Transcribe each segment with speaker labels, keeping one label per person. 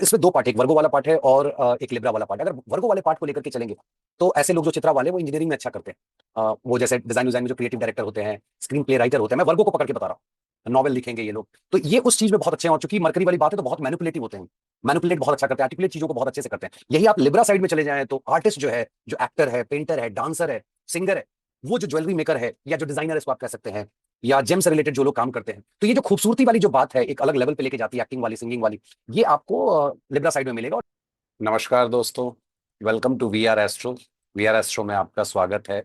Speaker 1: इसमें दो पार्ट है, एक वर्गो वाला पार्ट है और एक लिब्रा वाला पार्ट है। अगर वर्गो वाले पार्ट को लेकर के चलेंगे तो ऐसे लोग जो चित्रा वाले वो इंजीनियरिंग में अच्छा करते हैं। वो जैसे डिजाइन में जो क्रिएटिव डायरेक्टर होते हैं, स्क्रीन प्ले राइटर होते हैं, मैं वर्गो को पकड़ के बता रहा हूँ, नॉवल लिखेंगे ये लोग, तो ये उस चीज में बहुत अच्छे हैं। और चूंकि मरकरी वाली बात है तो बहुत मैनिपुलेटिव होते हैं, मैनिपुलेट बहुत अच्छा करते हैं, आर्टिकुलेट चीजों को बहुत अच्छे से करते हैं। यही आप लिब्रा साइड में चले जाएं तो आर्टिस्ट जो है, जो एक्टर है, पेंटर है, डांसर है, सिंगर है, वो जो ज्वेलरी मेकर है या जो डिजाइनर है इसको आप कह सकते हैं, या जेम से रिलेटेड जो लोग काम करते हैं, तो ये जो खूबसूरती वाली जो बात है एक अलग लेवल पे लेके जाती है, एक्टिंग वाली, सिंगिंग वाली, ये आपको लिब्रा साइड में मिलेगा। नमस्कार दोस्तों, welcome to V R Astro. V R Astro में आपका स्वागत है।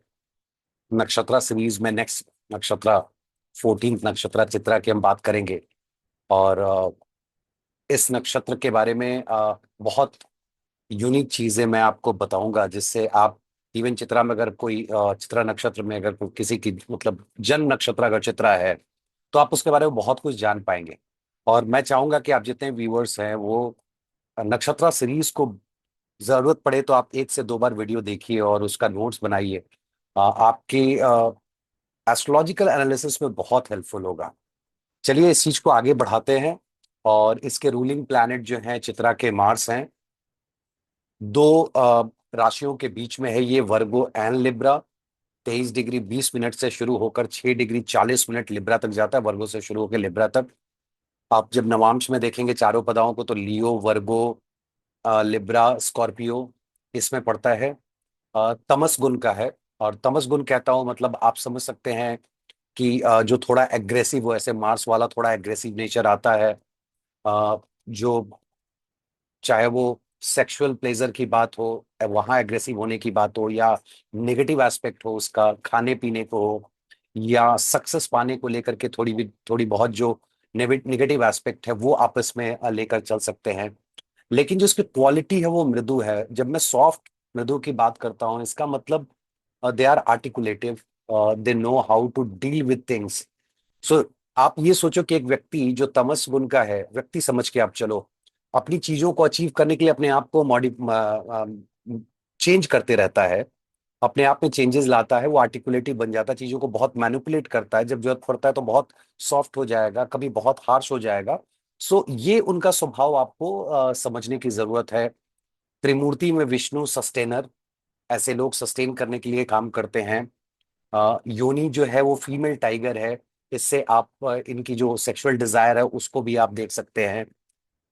Speaker 1: नक्षत्रा सीरीज में नेक्स्ट नक्षत्रा 14th नक्षत्रा चित्रा की हम बात करेंगे। और इस नक्षत्र के बारे में बहुत यूनिक चीजें मैं आपको बताऊंगा, जिससे आप इवन चित्रा में अगर कोई चित्रा नक्षत्र में अगर किसी की मतलब जन्म नक्षत्र अगर चित्रा है तो आप उसके बारे में बहुत कुछ जान पाएंगे। और मैं चाहूंगा कि आप जितने व्यूअर्स हैं वो नक्षत्रा सीरीज को जरूरत पड़े तो आप 1 से 2 बार वीडियो देखिए और उसका नोट्स बनाइए। आपकी एस्ट्रोलॉजिकल एनालिसिस में बहुत हेल्पफुल होगा। चलिए इस चीज को आगे बढ़ाते हैं। और इसके रूलिंग प्लैनेट जो हैं चित्रा के मार्स हैं। दो राशियों के बीच में है ये, वर्गो एंड लिब्रा। 23 डिग्री 20 मिनट से शुरू होकर 6 डिग्री 40 मिनट लिब्रा तक जाता है, वर्गो से शुरू होकर लिब्रा तक। आप जब नवांश में देखेंगे चारों पदाओं को तो लियो, वर्गो, लिब्रा, स्कॉर्पियो इसमें पड़ता है। तमस गुण का है। और तमस गुण कहता हूं मतलब आप समझ सकते हैं कि जो थोड़ा एग्रेसिव हो, ऐसे मार्स वाला थोड़ा एग्रेसिव नेचर आता है। जो चाहे वो सेक्सुअल प्लेजर की बात हो, वहां एग्रेसिव होने की बात हो, या नेगेटिव एस्पेक्ट हो उसका खाने पीने को हो, या सक्सेस पाने को लेकर के थोड़ी बहुत जो नेगेटिव एस्पेक्ट है वो आपस में लेकर चल सकते हैं। लेकिन जो इसकी क्वालिटी है वो मृदु है। जब मैं सॉफ्ट मृदु की बात करता हूँ इसका मतलब they are articulative, they know how to deal with things. So आप ये सोचो कि एक व्यक्ति जो तमस गुण का है, व्यक्ति समझ के आप चलो, अपनी चीजों को अचीव करने के लिए अपने आप को मॉडि चेंज करते रहता है, अपने आप में चेंजेस लाता है, वो आर्टिकुलेटिव बन जाता है, चीजों को बहुत मैनिपुलेट करता है, जब जरूरत पड़ता है तो बहुत सॉफ्ट हो जाएगा, कभी बहुत हार्श हो जाएगा। सो ये उनका स्वभाव आपको समझने की जरूरत है। त्रिमूर्ति में विष्णु सस्टेनर, ऐसे लोग सस्टेन करने के लिए काम करते हैं। योनि जो है वो फीमेल टाइगर है, इससे आप इनकी जो सेक्सुअल डिजायर है उसको भी आप देख सकते हैं।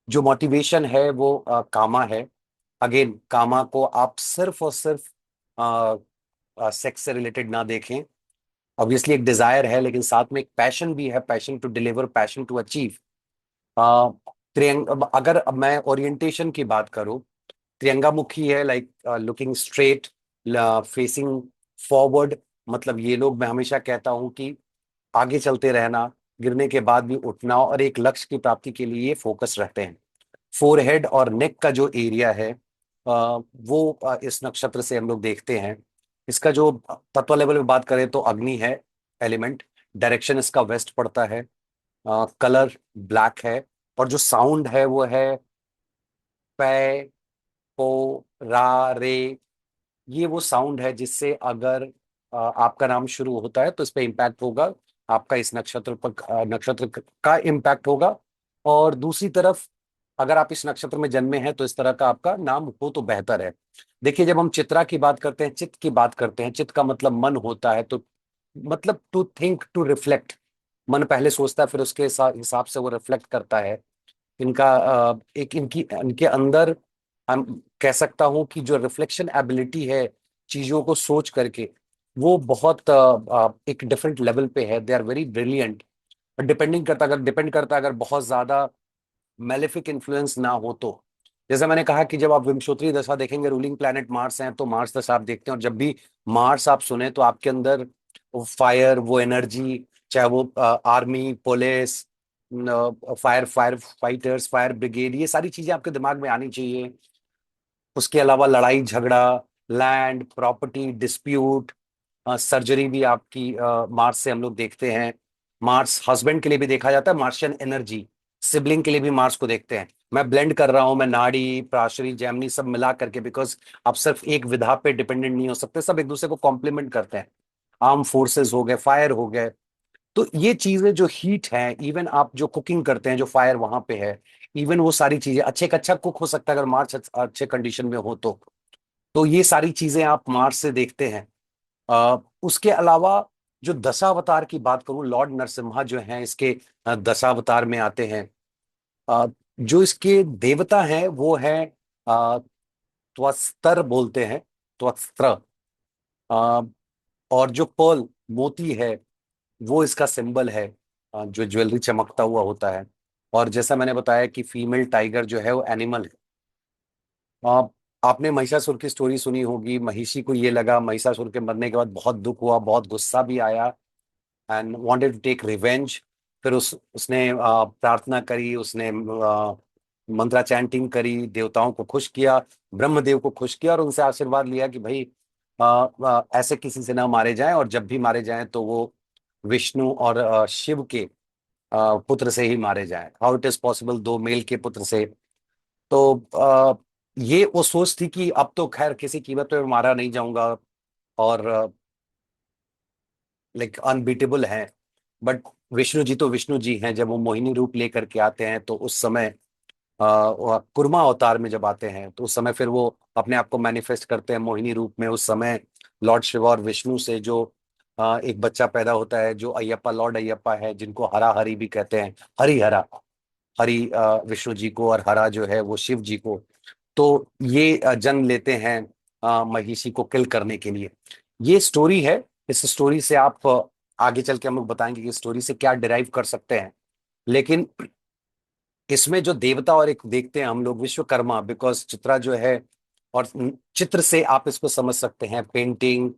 Speaker 1: जो मोटिवेशन है वो कामा है। अगेन कामा को आप सिर्फ और सिर्फ सेक्स से रिलेटेड ना देखें। ऑब्वियसली एक डिजायर है लेकिन साथ में एक पैशन भी है, passion to deliver, passion to achieve. त्रियंग अगर अब मैं ओरिएंटेशन की बात करूं, त्रियंगामुखी है, like looking straight, facing forward. मतलब ये लोग, मैं हमेशा कहता हूं कि आगे चलते रहना, गिरने के बाद भी उठना और एक लक्ष्य की प्राप्ति के लिए फोकस रहते हैं। फोरहेड और नेक का जो एरिया है वो इस नक्षत्र से हम लोग देखते हैं। इसका जो तत्व लेवल में बात करें तो अग्नि है एलिमेंट। डायरेक्शन इसका वेस्ट पड़ता है। कलर ब्लैक है। और जो साउंड है वो है पै, पो, रा, रे। ये वो साउंड है जिससे अगर आपका नाम शुरू होता है तो इस पे इम्पैक्ट होगा, आपका इस नक्षत्र पर नक्षत्र का इम्पैक्ट होगा। और दूसरी तरफ अगर आप इस नक्षत्र में जन्मे हैं तो इस तरह का आपका नाम हो तो बेहतर है। देखिए जब हम चित्रा की बात करते हैं, चित्त की बात करते हैं, चित्त का मतलब मन होता है, तो मतलब टू थिंक, टू रिफ्लेक्ट। मन पहले सोचता है फिर उसके हिसाब से वो रिफ्लेक्ट करता है। इनका एक इनकी इनके अंदर हम कह सकता हूं कि जो रिफ्लेक्शन एबिलिटी है चीजों को सोच करके, वो बहुत एक डिफरेंट लेवल पे है। They are very brilliant. Depend करता अगर बहुत ज्यादा मेलेफिक इन्फ्लुएंस ना हो तो। जैसे मैंने कहा कि जब आप विंशोत्तरी दशा देखेंगे, रूलिंग प्लैनेट मार्स है तो मार्स दशा आप देखते हैं, और जब भी मार्स आप सुने तो आपके अंदर वो फायर, वो एनर्जी, चाहे वो army, police, fire fire fighters, fire brigade, ये सारी चीजें आपके दिमाग में आनी चाहिए। उसके अलावा लड़ाई झगड़ा, लैंड प्रॉपर्टी डिस्प्यूट, सर्जरी भी आपकी मार्स से हम लोग देखते हैं। मार्स हस्बैंड के लिए भी देखा जाता है, मार्शियन एनर्जी। सिबलिंग के लिए भी मार्स को देखते हैं। मैं ब्लेंड कर रहा हूं, मैं नाड़ी प्राशरी जैमिनी सब मिला करके, बिकॉज आप सिर्फ एक विधा पे डिपेंडेंट नहीं हो सकते, सब एक दूसरे को कॉम्प्लीमेंट करते हैं। आर्म फोर्सेस हो गए, फायर हो गए, तो ये चीजें जो हीट है, इवन आप जो कुकिंग करते हैं जो फायर वहां पे है, इवन वो सारी चीजें, अच्छे एक अच्छा कुक हो सकता है अगर मार्स अच्छे कंडीशन में हो तो ये सारी चीजें आप मार्स से देखते हैं। उसके अलावा जो दशावतार की बात करूं, लॉर्ड नरसिम्हा जो हैं इसके दशावतार में आते हैं। अ, जो इसके देवता हैं वो है त्वस्तर बोलते हैं, त्वस्त्र। अ, और जो पर्ल मोती है वो इसका सिंबल है, जो ज्वेलरी चमकता हुआ होता है। और जैसा मैंने बताया कि फीमेल टाइगर जो है वो एनिमल है। आ, आपने महिषासुर की स्टोरी सुनी होगी। महिषी को ये लगा महिषासुर के मरने के बाद बहुत दुख हुआ, बहुत गुस्सा भी आया, and wanted to take revenge. फिर उसने प्रार्थना करी, उसने मंत्रा चैंटिंग करी, देवताओं को खुश किया, ब्रह्मदेव को खुश किया और उनसे आशीर्वाद लिया कि भाई ऐसे किसी से ना मारे जाएं, और जब भी मारे जाएं तो वो विष्णु और शिव के पुत्र से ही मारे जाएं। हाउ इट इज पॉसिबल, दो मेल के पुत्र से। तो ये वो सोच थी कि अब तो खैर किसी कीमत पे मारा नहीं जाऊंगा, और लाइक अनबीटेबल है। बट विष्णु जी तो विष्णु जी हैं, जब वो मोहिनी रूप लेकर के आते हैं तो उस समय वो कुर्मा अवतार में जब आते हैं तो उस समय फिर वो अपने आप को मैनिफेस्ट करते हैं मोहिनी रूप में। उस समय लॉर्ड शिव और विष्णु से जो एक बच्चा पैदा होता है, जो अयप्पा, लॉर्ड अयप्पा है, जिनको हरा हरि भी कहते हैं, हरि हरा। हरि विष्णु जी को और हरा जो है वो शिव जी को। तो ये जन्म लेते हैं महिषी को किल करने के लिए। ये स्टोरी है। इस स्टोरी से आप आगे चल के हम लोग बताएंगे कि स्टोरी से क्या डिराइव कर सकते हैं। लेकिन इसमें जो देवता और एक देखते हैं हम लोग विश्वकर्मा, बिकॉज चित्रा जो है, और चित्र से आप इसको समझ सकते हैं पेंटिंग,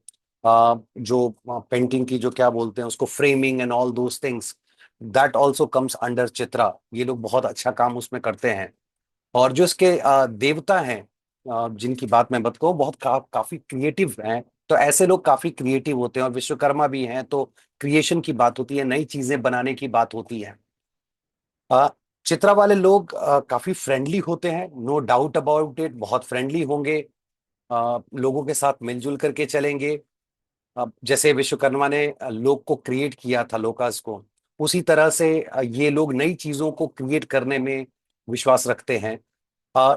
Speaker 1: जो पेंटिंग की जो क्या बोलते हैं उसको, framing and all those things, that also comes under Chitra. ये लोग बहुत अच्छा काम उसमें करते हैं। और जो इसके देवता हैं, जिनकी बात मैं बत कहूँ, बहुत काफी क्रिएटिव हैं। तो ऐसे लोग काफी क्रिएटिव होते हैं, और विश्वकर्मा भी हैं तो क्रिएशन की बात होती है, नई चीजें बनाने की बात होती है। अ, चित्रा वाले लोग काफी फ्रेंडली होते हैं, नो डाउट अबाउट इट, बहुत फ्रेंडली होंगे। लोगों के साथ मिलजुल करके चलेंगे। जैसे विश्वकर्मा ने लोक को क्रिएट किया था, लोकास को, उसी तरह से ये लोग नई चीजों को क्रिएट करने में विश्वास रखते हैं।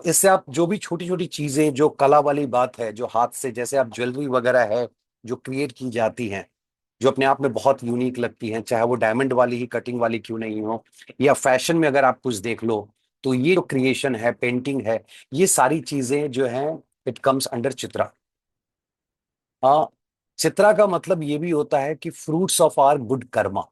Speaker 1: इससे आप जो भी छोटी छोटी चीजें, जो कला वाली बात है, जो हाथ से जैसे आप ज्वेलरी वगैरह है जो क्रिएट की जाती हैं, जो अपने आप में बहुत यूनिक लगती हैं, चाहे वो डायमंड वाली ही कटिंग वाली क्यों नहीं हो, या फैशन में अगर आप कुछ देख लो, तो ये जो क्रिएशन है, पेंटिंग है, ये सारी चीजें जो हैं, इट कम्स अंडर चित्रा। हाँ, चित्रा का मतलब ये भी होता है कि fruits of our good karma.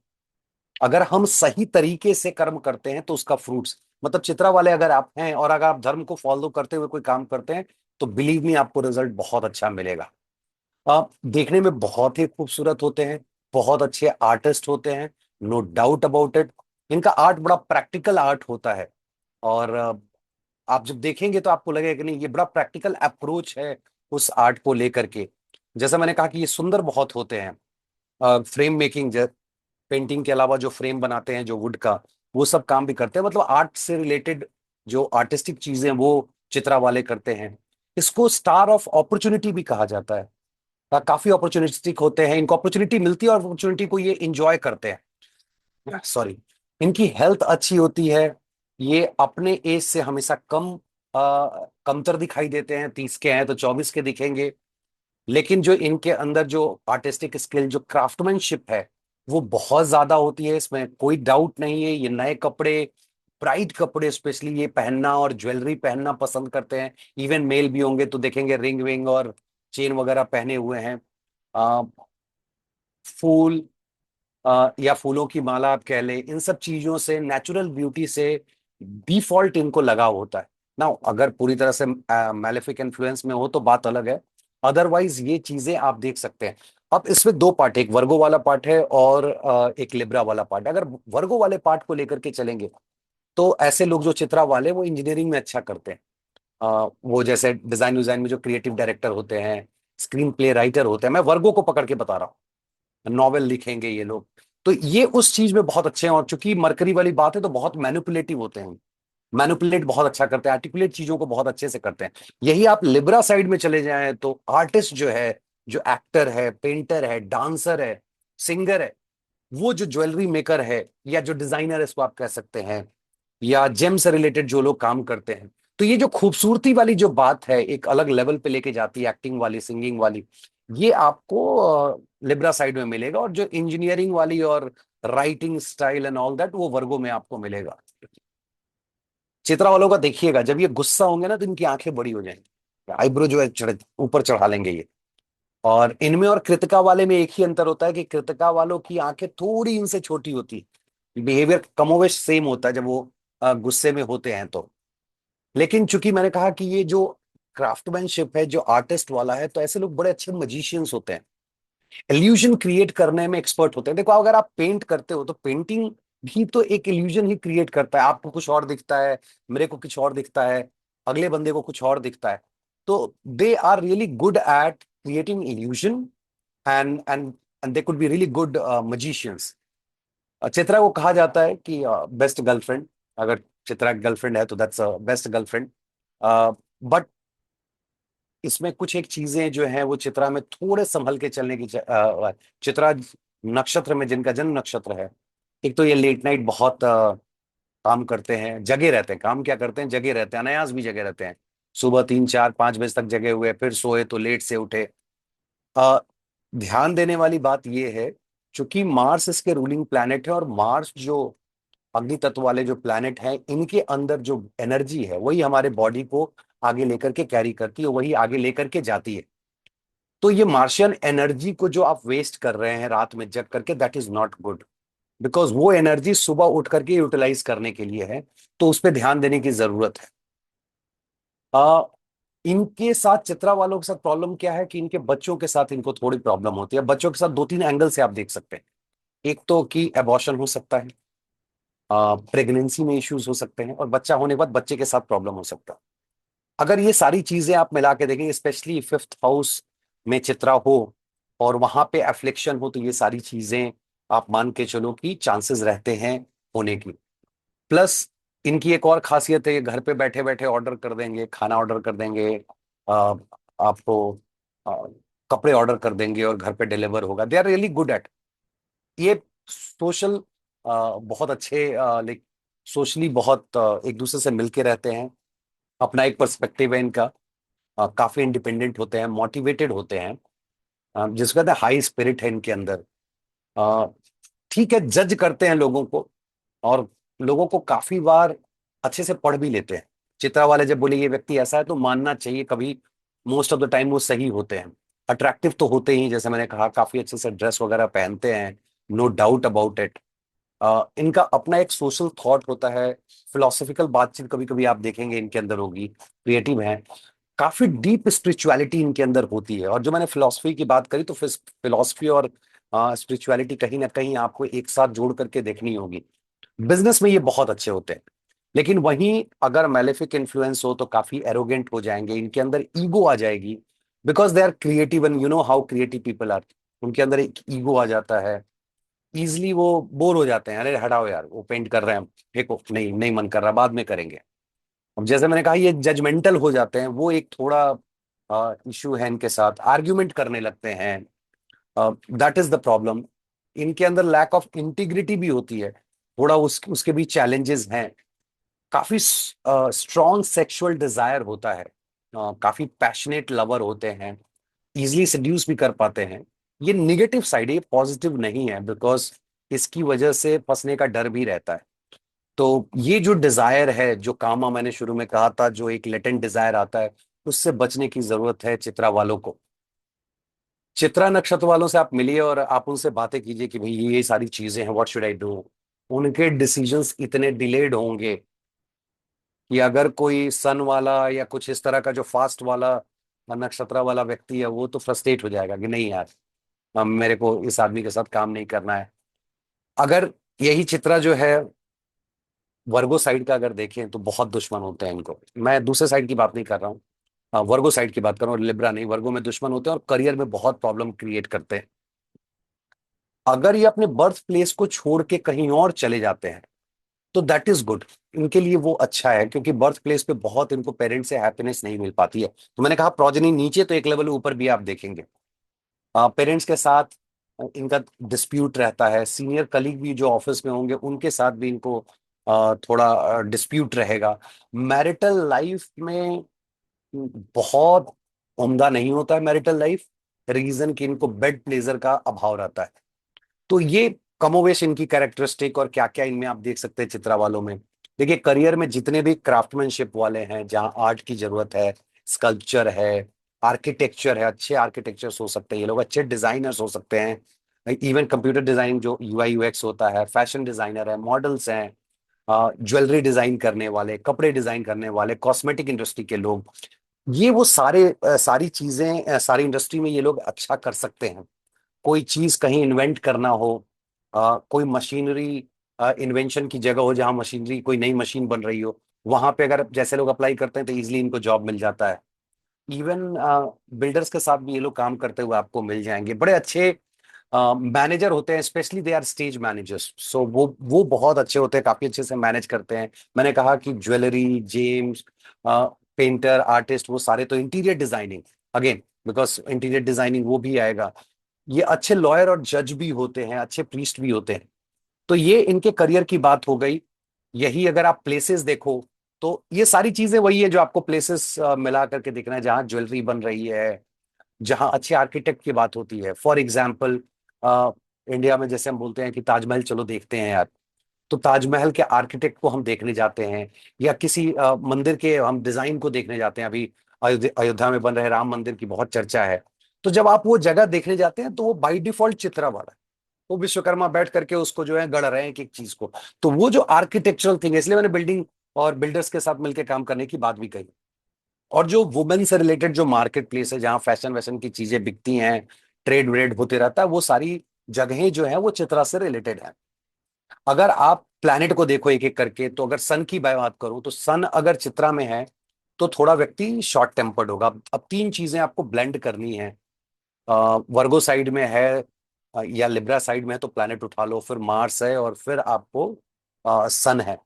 Speaker 1: अगर हम सही तरीके से कर्म करते हैं तो उसका फ्रूट्स, मतलब चित्रा वाले अगर आप हैं और अगर आप धर्म को फॉलो करते हुए कोई काम करते हैं, तो बिलीव मी आपको रिजल्ट बहुत अच्छा मिलेगा। आप देखने में बहुत ही खूबसूरत होते हैं, बहुत अच्छे आर्टिस्ट होते हैं, नो डाउट अबाउट इट। इनका आर्ट बड़ा प्रैक्टिकल आर्ट होता है। और आप जब देखेंगे तो आपको लगेगा कि नहीं, ये बड़ा प्रैक्टिकल अप्रोच है उस आर्ट को लेकर के। जैसा मैंने कहा कि ये सुंदर बहुत होते हैं। फ्रेम मेकिंग, पेंटिंग के अलावा जो फ्रेम बनाते हैं जो वुड का, वो सब काम भी करते हैं। मतलब आर्ट से रिलेटेड जो आर्टिस्टिक चीजें वो चित्रा वाले करते हैं। इसको स्टार ऑफ अपॉर्चुनिटी भी कहा जाता है। काफी अपॉर्चुनिस्टिक होते हैं, इनको अपॉर्चुनिटी मिलती है और अपॉर्चुनिटी को ये इंजॉय करते हैं। सॉरी, इनकी हेल्थ अच्छी होती है। ये अपने एज से हमेशा कमतर दिखाई देते हैं, 30 के हैं तो 24 के दिखेंगे। लेकिन जो इनके अंदर जो आर्टिस्टिक स्किल, जो क्राफ्टमैनशिप है, वो बहुत ज्यादा होती है, इसमें कोई डाउट नहीं है। ये नए कपड़े, ब्राइट कपड़े स्पेशली ये पहनना और ज्वेलरी पहनना पसंद करते हैं। इवन मेल भी होंगे तो देखेंगे रिंग विंग और चेन वगैरह पहने हुए हैं। आ, फूल, या फूलों की माला आप कह लें, इन सब चीजों से, नेचुरल ब्यूटी से डिफॉल्ट इनको लगाव होता है ना। अगर पूरी तरह से मैलेफिक इन्फ्लुएंस में हो तो बात अलग है, अदरवाइज ये चीजें आप देख सकते हैं। अब इसमें दो पार्ट है, एक वर्गो वाला पार्ट है और एक लिब्रा वाला पार्ट है। अगर वर्गो वाले पार्ट को लेकर के चलेंगे तो ऐसे लोग जो चित्रा वाले, वो इंजीनियरिंग में अच्छा करते हैं। वो जैसे डिजाइन डिजाइन में जो क्रिएटिव डायरेक्टर होते हैं, स्क्रीन प्ले राइटर होते हैं, मैं वर्गो को पकड़ के बता रहा हूँ, नॉवेल लिखेंगे ये लोग। तो ये उस चीज में बहुत अच्छे हैं, और चूंकि मरकरी वाली बात है तो बहुत मैनिपुलेटिव होते हैं। मैनिपुलेट बहुत अच्छा करते हैं, आर्टिकुलेट चीजों को बहुत अच्छे से करते हैं। यही आप लिब्रा साइड में चले जाएं तो आर्टिस्ट जो है, जो एक्टर है, पेंटर है, डांसर है, सिंगर है, वो जो ज्वेलरी मेकर है, या जो डिजाइनर इसको आप कह सकते हैं, या जेम से रिलेटेड जो लोग काम करते हैं। तो ये जो खूबसूरती वाली जो बात है, एक अलग लेवल पे लेके जाती है, एक्टिंग वाली, सिंगिंग वाली, ये आपको लिब्रा साइड में मिलेगा। और जो इंजीनियरिंग वाली और writing style and all that, वो वर्गो में आपको मिलेगा। चित्रा वालों का देखिएगा, जब ये गुस्सा होंगे ना तो इनकी आंखें बड़ी हो जाएंगी, आईब्रो जो है ऊपर चढ़ा लेंगे ये। और इनमें और कृतिका वाले में एक ही अंतर होता है कि कृतिका वालों की आंखें थोड़ी इनसे छोटी होती है। बिहेवियर कमोवेश सेम होता है जब वो गुस्से में होते हैं तो। लेकिन चूंकि मैंने कहा कि ये जो क्राफ्टमैनशिप है, जो आर्टिस्ट वाला है, तो ऐसे लोग बड़े अच्छे मजिशियंस होते हैं, इल्यूजन क्रिएट करने में एक्सपर्ट होते हैं। देखो, अगर आप पेंट करते हो तो पेंटिंग भी तो एक इल्यूजन ही क्रिएट करता है। आपको कुछ और दिखता है, मेरे को कुछ और दिखता है, अगले बंदे को कुछ और दिखता है। तो they are really good at creating illusion, and and and they could be really good magicians. Chitra को कहा जाता है कि बेस्ट गर्लफ्रेंड। अगर चित्रा की गर्लफ्रेंड है तो दैट्स बेस्ट गर्लफ्रेंड। बट इसमें कुछ एक चीजें जो हैं वो चित्रा में थोड़े संभल के चलने की चित्रा नक्षत्र में जिनका जन्म नक्षत्र है, एक तो ये लेट नाइट बहुत काम करते हैं, जगे रहते हैं। काम क्या करते हैं? जगे रहते हैं, अनायास भी जगे रहते हैं। सुबह 3 4 5 बजे तक जगे हुए, फिर सोए तो लेट से उठे। अ, ध्यान देने वाली बात यह है, चूंकि मार्स इसके रूलिंग प्लैनेट है, और मार्स जो अग्नि तत्व वाले जो प्लैनेट हैं, इनके अंदर जो एनर्जी है वही हमारे बॉडी को आगे लेकर के कैरी करती है, वही आगे लेकर के जाती है। तो ये मार्शियन एनर्जी को जो आप वेस्ट कर रहे हैं रात में जग करके, that is not good. Because वो एनर्जी सुबह उठ करके यूटिलाइज करने के लिए है। तो उस पर ध्यान देने की जरूरत है। आ, इनके साथ, चित्रा वालों के साथ प्रॉब्लम क्या है कि इनके बच्चों के साथ इनको थोड़ी प्रॉब्लम होती है। बच्चों के साथ 2 3 एंगल से आप देख सकते हैं। एक तो कि एबॉर्शन हो सकता है, प्रेगनेंसी में इश्यूज हो सकते हैं, और बच्चा होने के बाद बच्चे के साथ प्रॉब्लम हो सकता है। अगर ये सारी चीजें आप मिला के देखें, स्पेशली फिफ्थ हाउस में चित्रा हो और वहां पे एफ्लिक्शन हो, तो ये सारी चीजें आप मान के चलो कि चांसेस रहते हैं होने की। प्लस इनकी एक और खासियत है, ये घर पे बैठे बैठे ऑर्डर कर देंगे, खाना ऑर्डर कर देंगे, आ, आपको आ, कपड़े ऑर्डर कर देंगे और घर पे डिलीवर होगा। They are really good at ये। सोशल बहुत अच्छे, लाइक सोशली बहुत एक दूसरे से मिलके रहते हैं। अपना एक पर्सपेक्टिव है इनका। काफी इंडिपेंडेंट होते हैं, मोटिवेटेड होते हैं, जिसको कहते हैं हाई स्पिरिट है इनके अंदर। अ, ठीक है, जज करते हैं लोगों को, और लोगों को काफी बार अच्छे से पढ़ भी लेते हैं। चित्रा वाले जब बोले ये व्यक्ति ऐसा है, तो मानना चाहिए कभी। मोस्ट ऑफ द टाइम वो सही होते हैं। अट्रैक्टिव तो होते ही, जैसे मैंने कहा, काफी अच्छे से ड्रेस वगैरह पहनते हैं, नो डाउट अबाउट इट। इनका अपना एक सोशल थॉट होता है, फिलोसफिकल बातचीत कभी कभी आप देखेंगे इनके अंदर होगी, क्रिएटिव है। काफी डीप स्पिरिचुअलिटी इनके अंदर होती है। और जो मैंने फिलोसफी की बात करी, तो फिलोसफी और स्पिरिचुअलिटी कहीं ना कहीं आपको एक साथ जोड़ करके देखनी होगी। बिजनेस में ये बहुत अच्छे होते हैं। लेकिन वहीं अगर मैलेफिक इन्फ्लुएंस हो तो काफी एरोगेंट हो जाएंगे, इनके अंदर ईगो आ जाएगी। Because they are creative, and you know how creative people are. उनके अंदर एक ईगो आ जाता है। इजिली वो बोर हो जाते हैं, अरे हटाओ यार, वो पेंट कर रहे हैं, फेंको, नहीं नहीं मन कर रहा, बाद में करेंगे। अब जैसे मैंने कहा, ये जजमेंटल हो जाते हैं, वो एक थोड़ा इशू है इनके साथ। आर्ग्यूमेंट करने लगते हैं, दैट इज द प्रॉब्लम। इनके अंदर लैक ऑफ इंटीग्रिटी भी होती है, थोड़ा उसके भी चैलेंजेस हैं। काफी स्ट्रॉन्ग सेक्सुअल डिजायर होता है, काफी पैशनेट लवर होते हैं, इजिली सेड्यूस भी कर पाते हैं। ये निगेटिव साइड है, ये पॉजिटिव नहीं है। बिकॉज इसकी वजह से फंसने का डर भी रहता है। तो ये जो डिजायर है, जो कामा मैंने शुरू में कहा था, जो एक लेटेंट डिजायर आता है, उससे बचने की जरूरत है चित्रा वालों को। चित्रा नक्षत्र वालों से आप मिलिए और आप उनसे बातें कीजिए कि भाई ये सारी चीजें हैं, व्हाट शुड आई डू। उनके डिसीजंस इतने डिलेड होंगे कि अगर कोई सन वाला या कुछ इस तरह का जो फास्ट वाला नक्षत्र वाला व्यक्ति है, वो तो फ्रस्ट्रेट हो जाएगा कि नहीं यार, मेरे को इस आदमी के साथ काम नहीं करना है। अगर यही चित्रा जो है वर्गो साइड का अगर देखें, तो बहुत दुश्मन होते हैं इनको। मैं दूसरे साइड की बात नहीं कर रहा हूँ, वर्गो साइड की बात कर रहा हूँ, लिब्रा नहीं। वर्गो में दुश्मन होते हैं और करियर में बहुत प्रॉब्लम क्रिएट करते हैं। अगर ये अपने बर्थ प्लेस को छोड़ के कहीं और चले जाते हैं, तो दैट इज गुड। इनके लिए वो अच्छा है, क्योंकि बर्थ प्लेस पे बहुत इनको पेरेंट्स से हैप्पीनेस नहीं मिल पाती है। तो मैंने कहा प्रोजेनी नीचे, तो एक लेवल ऊपर भी आप देखेंगे पेरेंट्स के साथ इनका डिस्प्यूट रहता है। सीनियर कलीग भी जो ऑफिस में होंगे, उनके साथ भी इनको थोड़ा डिस्प्यूट रहेगा। मैरिटल लाइफ में बहुत उम्दा नहीं होता है मैरिटल लाइफ, रीजन कि इनको बेड प्लेजर का अभाव रहता है। तो ये कमोवेश इनकी कैरेक्टरिस्टिक, और क्या क्या इनमें आप देख सकते हैं चित्रा वालों में। देखिए करियर में जितने भी क्राफ्टमैनशिप वाले हैं, जहाँ आर्ट की जरूरत है, स्कल्पचर है, आर्किटेक्चर है, अच्छे आर्किटेक्चर्स हो सकते हैं ये लोग, अच्छे डिजाइनर्स हो सकते हैं, इवन कंप्यूटर डिजाइनिंग जो यूआई यूएक्स होता है, फैशन डिजाइनर है, मॉडल्स हैं, ज्वेलरी डिजाइन करने वाले, कपड़े डिजाइन करने वाले, कॉस्मेटिक इंडस्ट्री के लोग, ये वो सारे सारी चीजें सारी इंडस्ट्री में ये लोग अच्छा कर सकते हैं। कोई चीज कहीं इन्वेंट करना हो, कोई मशीनरी इन्वेंशन की जगह हो, जहां मशीनरी कोई नई मशीन बन रही हो, वहां पे अगर जैसे लोग अप्लाई करते हैं तो इजीली इनको जॉब मिल जाता है। इवन बिल्डर्स के साथ भी ये लोग काम करते हुए आपको मिल जाएंगे। बड़े अच्छे मैनेजर होते हैं, specially they are stage managers, so वो बहुत अच्छे होते हैं, काफी अच्छे से मैनेज करते हैं। मैंने कहा कि ज्वेलरी, जेम्स, पेंटर, आर्टिस्ट, वो सारे तो interior designing, again because interior designing वो भी आएगा। ये अच्छे लॉयर और जज भी होते हैं, अच्छे प्रीस्ट भी होते हैं। तो ये इनके करियर की बात हो गई। यही अगर आप प्लेसेस देखो, तो ये सारी चीजें वही है जो आपको प्लेसेस मिला करके दिख रहे हैं, जहां ज्वेलरी बन रही है, जहां अच्छे आर्किटेक्ट की बात होती है। फॉर एग्जाम्पल इंडिया में जैसे हम बोलते हैं कि ताजमहल चलो देखते हैं यार, तो ताजमहल के आर्किटेक्ट को हम देखने जाते हैं, या किसी मंदिर के हम डिजाइन को देखने जाते हैं। अभी अयोध्या में बन रहे राम मंदिर की बहुत चर्चा है। तो जब आप वो जगह देखने जाते हैं तो वो बाय डिफॉल्ट चित्रा वाला है, वो विश्वकर्मा बैठ करके उसको जो है गढ़ रहे हैं एक एक चीज को। तो वो जो आर्किटेक्चरल थिंग है, इसलिए मैंने बिल्डिंग और बिल्डर्स के साथ मिलकर काम करने की बात भी कही। और जो वुमेन से रिलेटेड जो मार्केट प्लेस है, जहाँ फैशन वैशन की चीजें बिकती हैं, ट्रेड व्रेड होते रहता है, वो सारी जगहें जो है वो चित्रा से रिलेटेड है। अगर आप प्लैनेट को देखो एक एक करके, तो अगर सन की बात करूं तो सन अगर चित्रा में है तो थोड़ा व्यक्ति शॉर्ट टेम्पर्ड होगा। अब तीन चीजें आपको ब्लेंड करनी है। वर्गो साइड में है या लिब्रा साइड में है तो प्लैनेट उठा लो, फिर मार्स है, और फिर आपको सन है।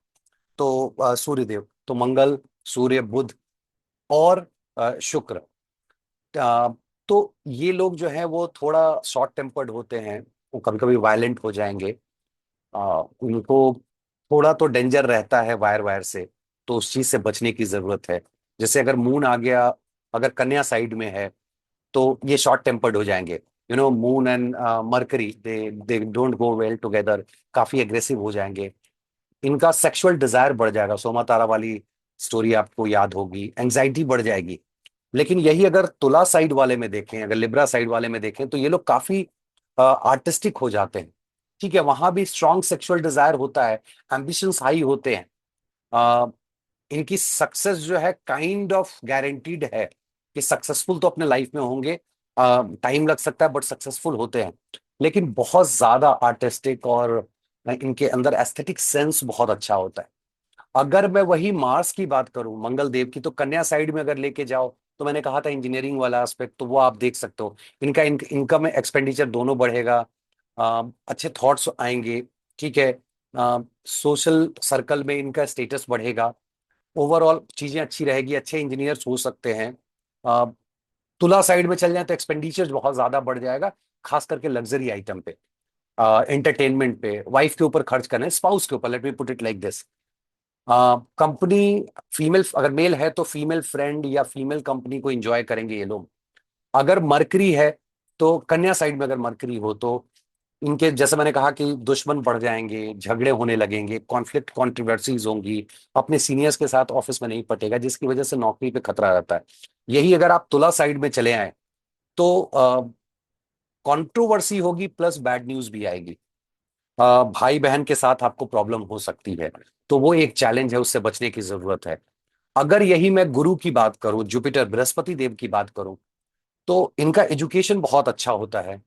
Speaker 1: तो सूर्यदेव, तो मंगल, सूर्य, बुध और शुक्र। अ, तो ये लोग जो है वो थोड़ा शॉर्ट टेम्पर्ड होते हैं, वो कभी कभी वायलेंट हो जाएंगे। उनको थोड़ा तो डेंजर रहता है वायर वायर से, तो उस चीज से बचने की जरूरत है। जैसे अगर मून आ गया, अगर कन्या साइड में है, तो ये शॉर्ट टेम्पर्ड हो जाएंगे। Moon and mercury, they they don't go well together, काफी एग्रेसिव हो जाएंगे। इनका सेक्सुअल डिजायर बढ़ जाएगा, सोमा तारा वाली स्टोरी आपको याद होगी, एंजाइटी बढ़ जाएगी। लेकिन यही अगर तुला साइड वाले में देखें, अगर लिब्रा साइड वाले में देखें, तो ये लोग काफी आर्टिस्टिक हो जाते हैं। ठीक है, वहां भी स्ट्रॉन्ग सेक्सुअल डिजायर होता है, एम्बिशंस हाई होते हैं। अ, इनकी सक्सेस जो है काइंड ऑफ गारंटीड है कि सक्सेसफुल तो अपने लाइफ में होंगे। टाइम लग सकता है बट सक्सेसफुल होते हैं। लेकिन बहुत ज्यादा आर्टिस्टिक, और इनके अंदर एस्थेटिक सेंस बहुत अच्छा होता है। अगर मैं वही मार्स की बात करूं, मंगल देव की, तो कन्या साइड में अगर लेके जाओ, तो मैंने कहा था इंजीनियरिंग वाला एस्पेक्ट, तो वो आप देख सकते हो। इनका इनकम एक्सपेंडिचर दोनों बढ़ेगा, अच्छे थॉट्स आएंगे। ठीक है, सोशल सर्कल में इनका स्टेटस बढ़ेगा, ओवरऑल चीजें अच्छी रहेगी, अच्छे इंजीनियर्स हो सकते हैं। अ, तुला साइड में चल जाए तो एक्सपेंडिचर बहुत ज्यादा बढ़ जाएगा, खास करके लग्जरी आइटम पे, एंटरटेनमेंट पे, वाइफ के ऊपर खर्च करना है, स्पाउस के ऊपर, let me put it like this. Company, female अगर मेल है तो फीमेल फ्रेंड या फीमेल कंपनी को एंजॉय करेंगे ये लोग। अगर मरकरी है, तो कन्या साइड में अगर मरकरी हो तो इनके, जैसे मैंने कहा कि दुश्मन बढ़ जाएंगे, झगड़े होने लगेंगे, कॉन्फ्लिक्ट कॉन्ट्रोवर्सीज होंगी, अपने सीनियर्स के साथ ऑफिस में नहीं पटेगा, जिसकी वजह से नौकरी पे खतरा रहता है। यही अगर आप तुला साइड में चले आए, तो कंट्रोवर्सी होगी प्लस बैड न्यूज भी आएगी। भाई बहन के साथ आपको प्रॉब्लम हो सकती है, तो वो एक चैलेंज है, उससे बचने की जरूरत है। अगर यही मैं गुरु की बात करूं, जुपिटर बृहस्पति देव की बात करूं, तो इनका एजुकेशन बहुत अच्छा होता है।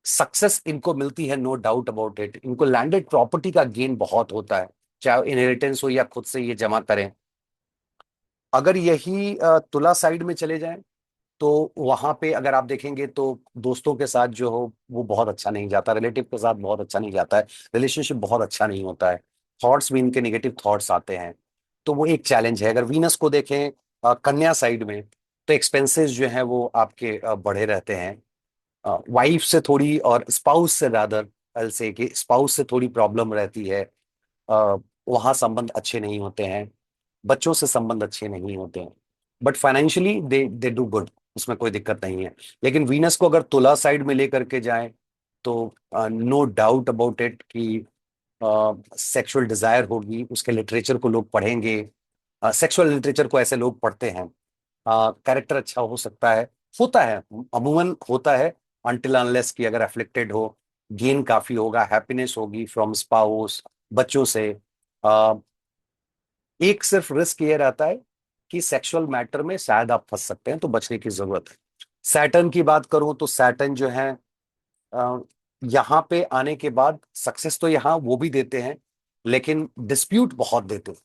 Speaker 1: सक्सेस इनको मिलती है, नो डाउट अबाउट इट। इनको लैंडेड प्रॉपर्टी का गेन बहुत होता है, चाहे इनहेरिटेंस हो या खुद से ये जमा करें। अगर यही तुला साइड में चले जाएं, तो वहां पे अगर आप देखेंगे तो दोस्तों के साथ जो हो वो बहुत अच्छा नहीं जाता, रिलेटिव के साथ बहुत अच्छा नहीं जाता है, रिलेशनशिप बहुत अच्छा नहीं होता है, थॉट्स भी इनके नेगेटिव थॉट्स आते हैं। तो वो एक चैलेंज है। अगर वीनस को देखें कन्या साइड में, तो एक्सपेंसेस जो है वो आपके बढ़े रहते हैं। वाइफ से थोड़ी, और स्पाउस से रादर, से कि स्पाउस से थोड़ी प्रॉब्लम रहती है। वहां संबंध अच्छे नहीं होते हैं, बच्चों से संबंध अच्छे नहीं होते हैं, but financially they they do good, उसमें कोई दिक्कत नहीं है। लेकिन वीनस को अगर तुला साइड में लेकर के जाएं तो नो डाउट अबाउट इट कि सेक्सुअल डिजायर होगी, उसके लिटरेचर को लोग पढ़ेंगे, सेक्सुअल लिटरेचर को ऐसे लोग पढ़ते हैं, कैरेक्टर अच्छा हो सकता है, होता है, अमूमन होता है, अनटिल अनलेस कि अगर अफ्लिक्टेड हो, गेन काफी होगा, हैप्पीनेस होगी फ्रॉम स्पाउस, बच्चों से। अ, एक सिर्फ रिस्क ये रहता है कि सेक्सुअल मैटर में शायद आप फंस सकते हैं, तो बचने की जरूरत है। सैटर्न की बात करूं तो सैटर्न जो है अ, यहाँ पे आने के बाद सक्सेस तो यहाँ वो भी देते हैं, लेकिन डिस्प्यूट बहुत देते हैं,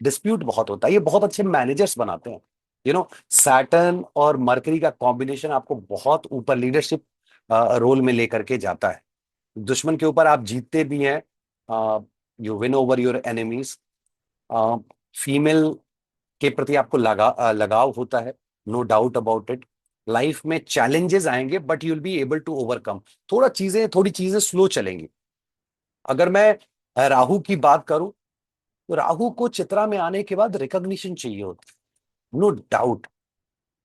Speaker 1: डिस्प्यूट बहुत होता है, ये बहुत अच्छे मैनेजर्स बनाते हैं। सैटर्न और मरकरी का कॉम्बिनेशन आपको बहुत ऊपर लीडरशिप रोल में लेकर के जाता है। दुश्मन के ऊपर आप जीतते भी हैं, you win over your enemies. Female के प्रति आपको लगाव होता है, no doubt about it. Life में चैलेंजेस आएंगे but you will be able to overcome. थोड़ी चीजें स्लो चलेंगी। अगर मैं राहु की बात करूं तो राहु को चित्रा में आने के बाद रिकॉग्निशन चाहिए होता है, नो डाउट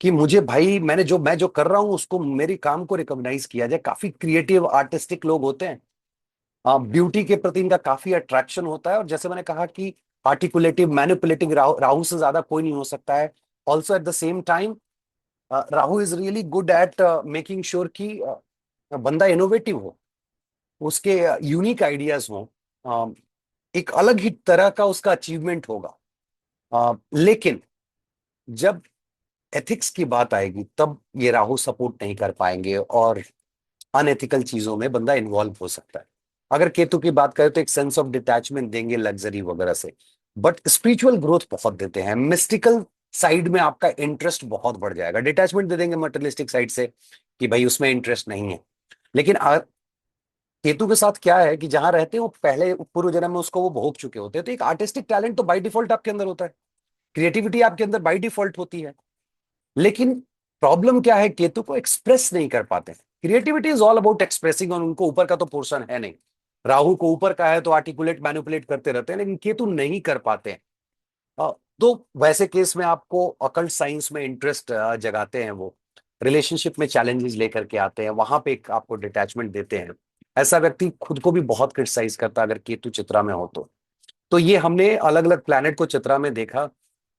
Speaker 1: कि मुझे भाई मैं जो कर रहा हूं उसको, मेरी काम को रिकॉग्नाइज किया जाए। काफी क्रिएटिव आर्टिस्टिक लोग होते हैं, ब्यूटी के प्रति इनका काफी अट्रैक्शन होता है, और जैसे मैंने कहा कि आर्टिकुलेटिव मैनिपुलेटिंग राहु से ज्यादा कोई नहीं हो सकता है। Also at the same time Rahu is really good eight making sure कि बंदा इनोवेटिव हो, उसके यूनिक आइडियाज हो, एक अलग ही तरह का उसका अचीवमेंट होगा। लेकिन जब एथिक्स की बात आएगी तब ये राहु सपोर्ट नहीं कर पाएंगे, और अनएथिकल चीजों में बंदा इन्वॉल्व हो सकता है। अगर केतु की बात करें तो एक सेंस ऑफ डिटैचमेंट देंगे लग्जरी वगैरह से, बट स्पिरिचुअल ग्रोथ बहुत देते हैं, मिस्टिकल साइड में आपका इंटरेस्ट बहुत बढ़ जाएगा। डिटैचमेंट दे देंगे मटेरियलिस्टिक साइड से कि भाई उसमें इंटरेस्ट नहीं है। लेकिन केतु के साथ क्या है कि जहां रहते हैं वो पहले पूर्व जन्म में उसको वो भोग चुके होते हैं, तो एक आर्टिस्टिक टैलेंट तो बाय डिफॉल्ट आपके अंदर होता है, क्रिएटिविटी आपके अंदर बाय डिफॉल्ट होती है। लेकिन प्रॉब्लम क्या है, केतु को एक्सप्रेस नहीं कर पाते। Creativity is all about expressing, और उनको ऊपर का तो पोर्शन है नहीं। राहु को ऊपर का है तो आर्टिकुलेट मैनिपुलेट करते रहते हैं, लेकिन केतु नहीं कर पाते हैं। तो वैसे केस में आपको अकल्ट साइंस में इंटरेस्ट जगाते हैं, वो रिलेशनशिप में चैलेंजेस लेकर के आते हैं, वहां पे एक आपको डिटैचमेंट देते हैं। ऐसा व्यक्ति खुद को भी बहुत क्रिटिसाइज करता है अगर केतु चित्रा में हो तो ये हमने अलग अलग प्लैनेट को चित्रा में देखा।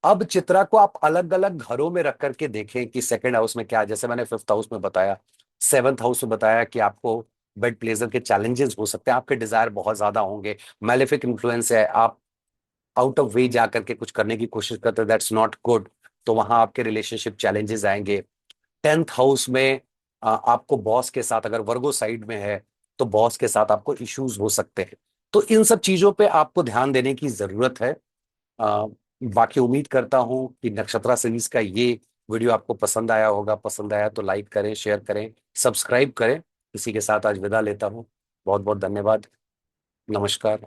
Speaker 1: अब चित्रा को आप अलग अलग घरों में रख करके देखें कि सेकंड हाउस में क्या है। जैसे मैंने फिफ्थ हाउस में बताया, सेवंथ हाउस में बताया कि आपको बेड प्लेजर के चैलेंजेस हो सकते हैं, आपके डिजायर बहुत ज्यादा होंगे, मैलेफिक इन्फ्लुएंस है, आप आउट ऑफ वे जा करके कुछ करने की कोशिश करते हैं, दैट्स नॉट गुड, तो वहां आपके रिलेशनशिप चैलेंजेस आएंगे। टेंथ हाउस में आपको बॉस के साथ, अगर वर्गो साइड में है तो बॉस के साथ आपको इश्यूज हो सकते हैं। तो इन सब चीजों पे आपको ध्यान देने की जरूरत है। अ, बाकी उम्मीद करता हूं कि नक्षत्रा सीरीज का ये वीडियो आपको पसंद आया होगा। पसंद आया तो लाइक करें, शेयर करें, सब्सक्राइब करें। इसी के साथ आज विदा लेता हूं। बहुत बहुत धन्यवाद। नमस्कार।